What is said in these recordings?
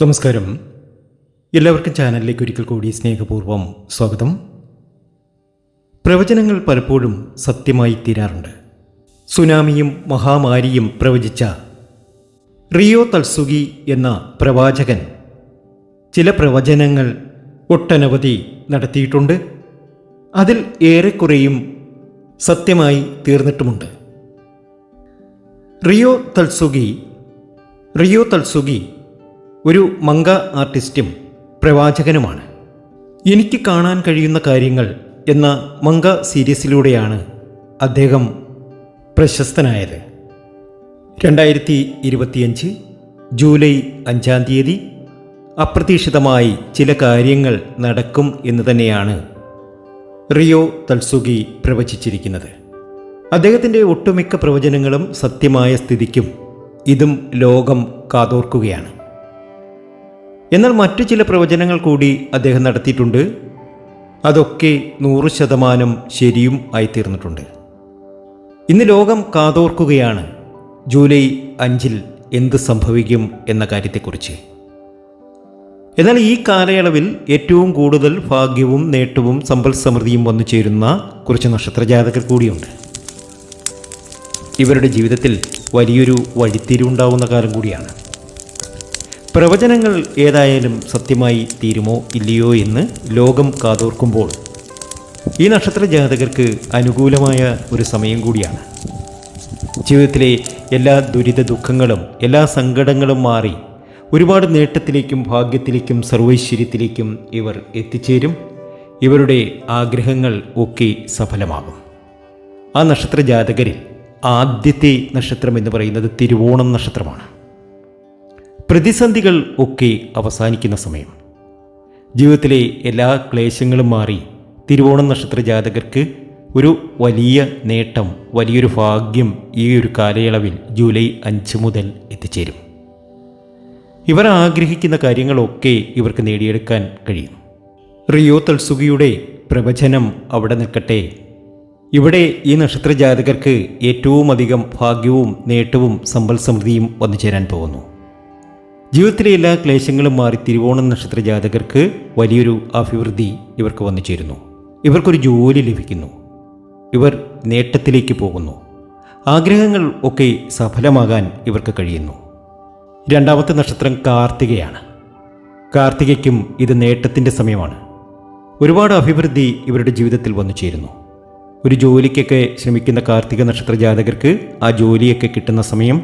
നമസ്കാരം. എല്ലാവർക്കും ചാനലിലേക്ക് ഒരിക്കൽ കൂടി സ്നേഹപൂർവ്വം സ്വാഗതം. പ്രവചനങ്ങൾ പലപ്പോഴും സത്യമായി തീരാറുണ്ട്. സുനാമിയും മഹാമാരിയും പ്രവചിച്ച റിയോ തൽസുഗി എന്ന പ്രവാചകൻ ചില പ്രവചനങ്ങൾ ഒട്ടനവധി നടത്തിയിട്ടുണ്ട്. അതിൽ ഏറെക്കുറെയും സത്യമായി തീർന്നിട്ടുമുണ്ട്. റിയോ തൽസുഗി ഒരു മംഗ ആർട്ടിസ്റ്റും പ്രവാചകനുമാണ്. എനിക്ക് കാണാൻ കഴിയുന്ന കാര്യങ്ങൾ എന്ന മംഗ സീരീസിലൂടെയാണ് അദ്ദേഹം പ്രശസ്തനായത്. 2025 ജൂലൈ 5-ാം തീയതി അപ്രതീക്ഷിതമായി ചില കാര്യങ്ങൾ നടക്കും എന്ന് തന്നെയാണ് റിയോ തൽസുഗി പ്രവചിച്ചിരിക്കുന്നത്. അദ്ദേഹത്തിൻ്റെ ഒട്ടുമിക്ക പ്രവചനങ്ങളും സത്യമായ സ്ഥിതിക്കും ഇതും ലോകം കാതോർക്കുകയാണ്. എന്നാൽ മറ്റു ചില പ്രവചനങ്ങൾ കൂടി അദ്ദേഹം നടത്തിയിട്ടുണ്ട്. അതൊക്കെ 100% ശരിയും ആയിത്തീർന്നിട്ടുണ്ട്. ഇന്ന് ലോകം കാതോർക്കുകയാണ് ജൂലൈ 5 എന്ത് സംഭവിക്കും എന്ന കാര്യത്തെക്കുറിച്ച്. എന്നാൽ ഈ കാലയളവിൽ ഏറ്റവും കൂടുതൽ ഭാഗ്യവും നേട്ടവും സമ്പൽ സമൃദ്ധിയും വന്നു ചേരുന്ന കുറച്ച് നക്ഷത്രജാതകർ കൂടിയുണ്ട്. ഇവരുടെ ജീവിതത്തിൽ വലിയൊരു വഴിത്തിരിവുണ്ടാവുന്ന കാലം കൂടിയാണ്. പ്രവചനങ്ങൾ ഏതായാലും സത്യമായി തീരുമോ ഇല്ലയോ എന്ന് ലോകം കാതോർക്കുമ്പോൾ ഈ നക്ഷത്ര ജാതകർക്ക് അനുകൂലമായ ഒരു സമയം കൂടിയാണ്. ജീവിതത്തിലെ എല്ലാ ദുരിത ദുഃഖങ്ങളും എല്ലാ സങ്കടങ്ങളും മാറി ഒരുപാട് നേട്ടത്തിലേക്കും ഭാഗ്യത്തിലേക്കും സർവൈശ്വര്യത്തിലേക്കും ഇവർ എത്തിച്ചേരും. ഇവരുടെ ആഗ്രഹങ്ങൾ ഒക്കെ സഫലമാകും. ആ നക്ഷത്ര ജാതകരിൽ ആദ്യത്തെ നക്ഷത്രം എന്ന് പറയുന്നത് തിരുവോണം നക്ഷത്രമാണ്. പ്രതിസന്ധികൾ ഒക്കെ അവസാനിക്കുന്ന സമയം. ജീവിതത്തിലെ എല്ലാ ക്ലേശങ്ങളും മാറി തിരുവോണം നക്ഷത്ര ജാതകർക്ക് ഒരു വലിയ നേട്ടം, വലിയൊരു ഭാഗ്യം ഈ ഒരു കാലയളവിൽ ജൂലൈ 5 മുതൽ എത്തിച്ചേരും. ഇവർ ആഗ്രഹിക്കുന്ന കാര്യങ്ങളൊക്കെ ഇവർക്ക് നേടിയെടുക്കാൻ കഴിയും. റിയോ തൽസുഗിയുടെ പ്രവചനം അവിടെ നിൽക്കട്ടെ. ഇവിടെ ഈ നക്ഷത്ര ജാതകർക്ക് ഏറ്റവും അധികം ഭാഗ്യവും നേട്ടവും സമ്പൽ സമൃദ്ധിയും വന്നു ചേരാൻ പോകുന്നു. ജീവിതത്തിലെ എല്ലാ ക്ലേശങ്ങളും മാറി തിരുവോണം നക്ഷത്ര ജാതകർക്ക് വലിയൊരു അഭിവൃദ്ധി ഇവർക്ക് വന്നു ചേരുന്നു. ഇവർക്കൊരു ജോലി ലഭിക്കുന്നു. ഇവർ നേട്ടത്തിലേക്ക് പോകുന്നു. ആഗ്രഹങ്ങൾ ഒക്കെ സഫലമാകാൻ ഇവർക്ക് കഴിയുന്നു. രണ്ടാമത്തെ നക്ഷത്രം കാർത്തികയാണ്. കാർത്തികയ്ക്കും ഇത് നേട്ടത്തിൻ്റെ സമയമാണ്. ഒരുപാട് അഭിവൃദ്ധി ഇവരുടെ ജീവിതത്തിൽ വന്നു ചേരുന്നു. ഒരു ജോലിക്കൊക്കെ ശ്രമിക്കുന്ന കാർത്തിക നക്ഷത്ര ജാതകർക്ക് ആ ജോലിയൊക്കെ കിട്ടുന്ന സമയം,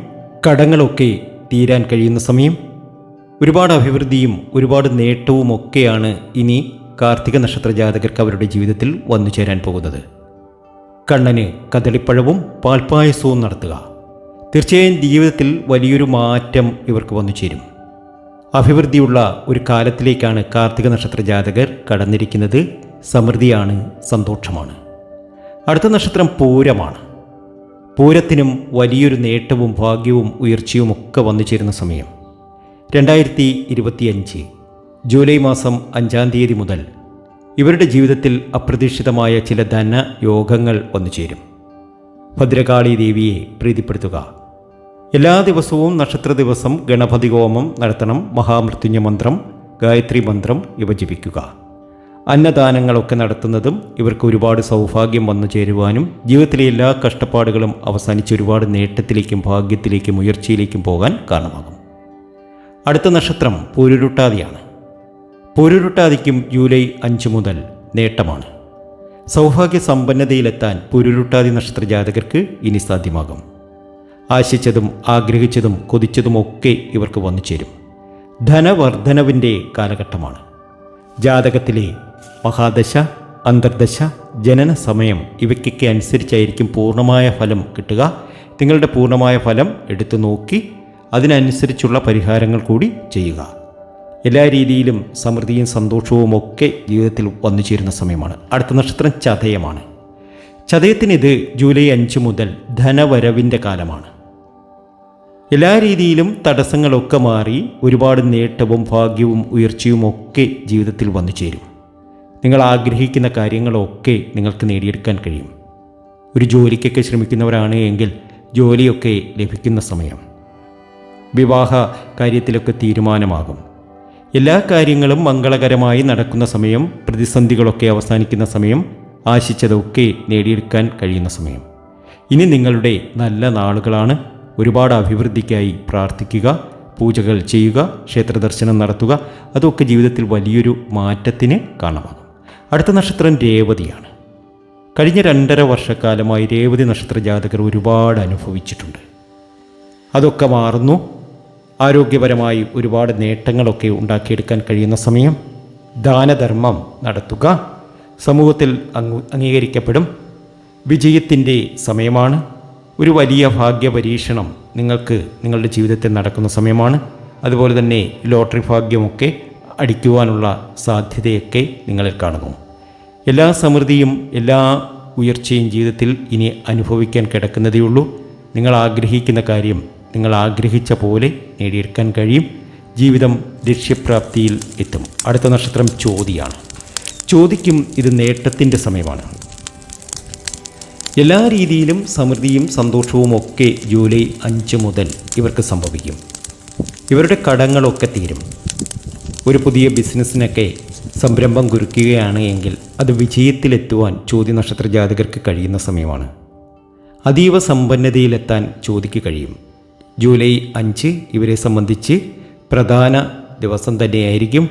കടങ്ങളൊക്കെ തീരാൻ കഴിയുന്ന സമയം, ഒരുപാട് അഭിവൃദ്ധിയും ഒരുപാട് നേട്ടവും ഒക്കെയാണ് ഇനി കാർത്തിക നക്ഷത്ര ജാതകർക്ക് അവരുടെ ജീവിതത്തിൽ വന്നു ചേരാൻ പോകുന്നത്. കണ്ണന് കദളിപ്പഴവും പാൽപ്പായസവും നടത്തുക. തീർച്ചയായും ജീവിതത്തിൽ വലിയൊരു മാറ്റം ഇവർക്ക് വന്നു ചേരും. അഭിവൃദ്ധിയുള്ള ഒരു കാലത്തിലേക്കാണ് കാർത്തിക നക്ഷത്ര ജാതകർ കടന്നിരിക്കുന്നത്. സമൃദ്ധിയാണ്, സന്തോഷമാണ്. അടുത്ത നക്ഷത്രം പൂരമാണ്. പൂരത്തിനും വലിയൊരു നേട്ടവും ഭാഗ്യവും ഉയർച്ചയും ഒക്കെ വന്നു ചേരുന്ന സമയം. 2025 ജൂലൈ മാസം 5-ാം തീയതി മുതൽ ഇവരുടെ ജീവിതത്തിൽ അപ്രതീക്ഷിതമായ ചില ധനയോഗങ്ങൾ വന്നു ചേരും. ഭദ്രകാളി ദേവിയെ പ്രീതിപ്പെടുത്തുക. എല്ലാ ദിവസവും നക്ഷത്ര ദിവസം ഗണപതി ഹോമം നടത്തണം. മഹാമൃത്യുഞ്ജയ മന്ത്രം, ഗായത്രി മന്ത്രം ഇവ ജപിക്കുക. അന്നദാനങ്ങളൊക്കെ നടത്തുന്നതും ഇവർക്ക് ഒരുപാട് സൗഭാഗ്യം വന്നു ചേരുവാനും ജീവിതത്തിലെ എല്ലാ കഷ്ടപ്പാടുകളും അവസാനിച്ച് ഒരുപാട് നേട്ടത്തിലേക്കും ഭാഗ്യത്തിലേക്കും ഉയർച്ചയിലേക്കും പോകാൻ കാരണമാകും. അടുത്ത നക്ഷത്രം പൂരുരുട്ടാതിയാണ്. പൂരുരുട്ടാതിക്കും ജൂലൈ 5 മുതൽ നേട്ടമാണ്. സൗഭാഗ്യ സമ്പന്നതയിലെത്താൻ പൂരുരുട്ടാതി നക്ഷത്ര ജാതകർക്ക് ഇനി സാധ്യമാകും. ആശിച്ചതും ആഗ്രഹിച്ചതും കൊതിച്ചതുമൊക്കെ ഇവർക്ക് വന്നു ചേരും. ധനവർദ്ധനവിൻ്റെ കാലഘട്ടമാണ്. ജാതകത്തിലെ മഹാദശ, അന്തർദശ, ജനന സമയം ഇവയ്ക്കൊക്കെ അനുസരിച്ചായിരിക്കും പൂർണ്ണമായ ഫലം കിട്ടുക. നിങ്ങളുടെ പൂർണ്ണമായ ഫലം എടുത്തു നോക്കി അതിനനുസരിച്ചുള്ള പരിഹാരങ്ങൾ കൂടി ചെയ്യുക. എല്ലാ രീതിയിലും സമൃദ്ധിയും സന്തോഷവും ഒക്കെ ജീവിതത്തിൽ വന്നു ചേരുന്ന സമയമാണ്. അടുത്ത നക്ഷത്രം ചതയമാണ്. ചതയത്തിനിത് ജൂലൈ 5 മുതൽ ധനവരവിൻ്റെ കാലമാണ്. എല്ലാ രീതിയിലും തടസ്സങ്ങളൊക്കെ മാറി ഒരുപാട് നേട്ടവും ഭാഗ്യവും ഉയർച്ചയും ഒക്കെ ജീവിതത്തിൽ വന്നു ചേരും. നിങ്ങൾ ആഗ്രഹിക്കുന്ന കാര്യങ്ങളൊക്കെ നിങ്ങൾക്ക് നേടിയെടുക്കാൻ കഴിയും. ഒരു ജോലിക്കൊക്കെ ശ്രമിക്കുന്നവരാണ് എങ്കിൽ ജോലിയൊക്കെ ലഭിക്കുന്ന സമയം. വിവാഹ കാര്യത്തിലൊക്കെ തീരുമാനമാകും. എല്ലാ കാര്യങ്ങളും മംഗളകരമായി നടക്കുന്ന സമയം, പ്രതിസന്ധികളൊക്കെ അവസാനിക്കുന്ന സമയം, ആശിച്ചതൊക്കെ നേടിയെടുക്കാൻ കഴിയുന്ന സമയം. ഇനി നിങ്ങളുടെ നല്ല നാളുകളാണ്. ഒരുപാട് അഭിവൃദ്ധിക്കായി പ്രാർത്ഥിക്കുക, പൂജകൾ ചെയ്യുക, ക്ഷേത്രദർശനം നടത്തുക. അതൊക്കെ ജീവിതത്തിൽ വലിയൊരു മാറ്റത്തിന് കാരണമാകും. അടുത്ത നക്ഷത്രം രേവതിയാണ്. കഴിഞ്ഞ 2.5 വർഷക്കാലമായി രേവതി നക്ഷത്ര ജാതകർ ഒരുപാട് അനുഭവിച്ചിട്ടുണ്ട്. അതൊക്കെ മാറുന്നു. ആരോഗ്യപരമായി ഒരുപാട് നേട്ടങ്ങളൊക്കെ ഉണ്ടാക്കിയെടുക്കാൻ കഴിയുന്ന സമയം. ദാനധർമ്മം നടത്തുക, സമൂഹത്തിൽ അംഗീകരിക്കപ്പെടും. വിജയത്തിൻ്റെ സമയമാണ്. ഒരു വലിയ ഭാഗ്യപരീക്ഷണം നിങ്ങൾക്ക് നിങ്ങളുടെ ജീവിതത്തിൽ നടക്കുന്ന സമയമാണ്. അതുപോലെ തന്നെ ലോട്ടറി ഭാഗ്യമൊക്കെ അടിക്കുവാനുള്ള സാധ്യതയൊക്കെ നിങ്ങളിൽ കാണുന്നു. എല്ലാ സമൃദ്ധിയും എല്ലാ ഉയർച്ചയും ജീവിതത്തിൽ ഇനി അനുഭവിക്കാൻ കിടക്കുന്നതേയുള്ളൂ. നിങ്ങൾ ആഗ്രഹിക്കുന്ന കാര്യം നിങ്ങൾ ആഗ്രഹിച്ച പോലെ നേടിയെടുക്കാൻ കഴിയും. ജീവിതം ലക്ഷ്യപ്രാപ്തിയിൽ എത്തും. അടുത്ത നക്ഷത്രം ചോതിയാണ്. ചോതിക്കും ഇത് നേട്ടത്തിൻ്റെ സമയമാണ്. എല്ലാ രീതിയിലും സമൃദ്ധിയും സന്തോഷവും ഒക്കെ ജൂലൈ 5 മുതൽ ഇവർക്ക് സംഭവിക്കും. ഇവരുടെ കടങ്ങളൊക്കെ തീരും. ഒരു പുതിയ ബിസിനസ്സിനൊക്കെ സംരംഭം കുറിക്കുകയാണ് എങ്കിൽ അത് വിജയത്തിലെത്തുവാൻ ചോതി നക്ഷത്ര ജാതകർക്ക് കഴിയുന്ന സമയമാണ്. അതീവ സമ്പന്നതയിലെത്താൻ ചോതിക്ക് കഴിയും. ജൂലൈ 5 ഇവരെ സംബന്ധിച്ച് പ്രധാന ദിവസം തന്നെയായിരിക്കും.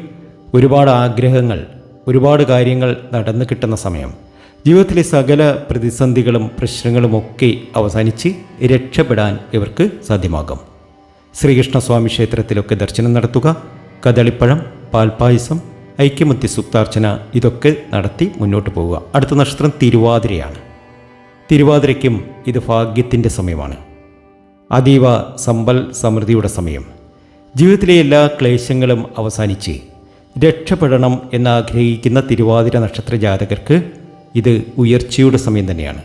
ഒരുപാട് ആഗ്രഹങ്ങൾ, ഒരുപാട് കാര്യങ്ങൾ നടന്നു കിട്ടുന്ന സമയം. ജീവിതത്തിലെ സകല പ്രതിസന്ധികളും പ്രശ്നങ്ങളുമൊക്കെ അവസാനിച്ച് രക്ഷപ്പെടാൻ ഇവർക്ക് സാധ്യമാകും. ശ്രീകൃഷ്ണസ്വാമി ക്ഷേത്രത്തിലൊക്കെ ദർശനം നടത്തുക, കദളിപ്പഴം, പാൽപ്പായസം, ഐക്യമത്യ സൂക്താർച്ചന ഇതൊക്കെ നടത്തി മുന്നോട്ട് പോവുക. അടുത്ത നക്ഷത്രം തിരുവാതിരയാണ്. തിരുവാതിരയ്ക്കും ഇത് ഭാഗ്യത്തിൻ്റെ സമയമാണ്. അതീവ സമ്പൽ സമൃദ്ധിയുടെ സമയം. ജീവിതത്തിലെ എല്ലാ ക്ലേശങ്ങളും അവസാനിച്ച് രക്ഷപ്പെടണം എന്നാഗ്രഹിക്കുന്ന തിരുവാതിര നക്ഷത്ര ജാതകർക്ക് ഇത് ഉയർച്ചയുടെ സമയം തന്നെയാണ്.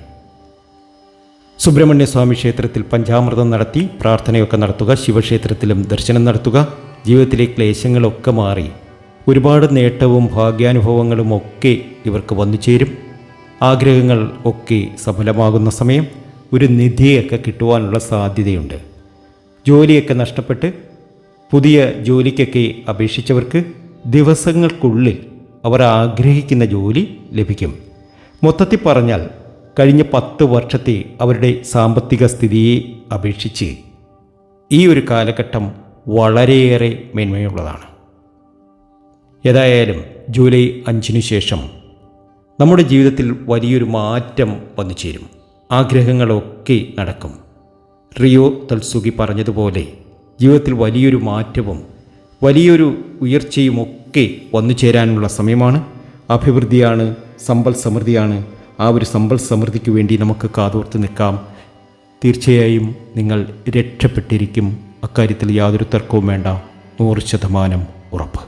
സുബ്രഹ്മണ്യസ്വാമി ക്ഷേത്രത്തിൽ പഞ്ചാമൃതം നടത്തി പ്രാർത്ഥനയൊക്കെ നടത്തുക, ശിവക്ഷേത്രത്തിലും ദർശനം നടത്തുക. ജീവിതത്തിലെ ക്ലേശങ്ങളൊക്കെ മാറി ഒരുപാട് നേട്ടവും ഭാഗ്യാനുഭവങ്ങളും ഒക്കെ ഇവർക്ക് വന്നു ചേരും. ആഗ്രഹങ്ങൾ ഒക്കെ സഫലമാകുന്ന സമയം. ഒരു നിധിയൊക്കെ കിട്ടുവാനുള്ള സാധ്യതയുണ്ട്. ജോലിയൊക്കെ നഷ്ടപ്പെട്ട് പുതിയ ജോലിക്കൊക്കെ അപേക്ഷിച്ചവർക്ക് ദിവസങ്ങൾക്കുള്ളിൽ അവർ ആഗ്രഹിക്കുന്ന ജോലി ലഭിക്കും. മൊത്തത്തിൽ പറഞ്ഞാൽ കഴിഞ്ഞ 10 വർഷത്തെ അവരുടെ സാമ്പത്തിക സ്ഥിതിയെ അപേക്ഷിച്ച് ഈ ഒരു കാലഘട്ടം വളരെയേറെ മേന്മയുള്ളതാണ്. ഏതായാലും ജൂലൈ 5 ശേഷം നമ്മുടെ ജീവിതത്തിൽ വലിയൊരു മാറ്റം വന്നു ചേരും. ആഗ്രഹങ്ങളൊക്കെ നടക്കും. റിയോ തൽസുഗി പറഞ്ഞതുപോലെ ജീവിതത്തിൽ വലിയൊരു മാറ്റവും വലിയൊരു ഉയർച്ചയുമൊക്കെ വന്നു ചേരാനുള്ള സമയമാണ്. അഭിവൃദ്ധിയാണ്, സമ്പൽ സമൃദ്ധിയാണ്. ആ ഒരു സമ്പൽ സമൃദ്ധിക്ക് വേണ്ടി നമുക്ക് കാതോർത്ത് നിൽക്കാം. തീർച്ചയായും നിങ്ങൾ രക്ഷപ്പെട്ടിരിക്കും. അക്കാര്യത്തിൽ യാതൊരു തർക്കവും വേണ്ട. 100% ഉറപ്പ്.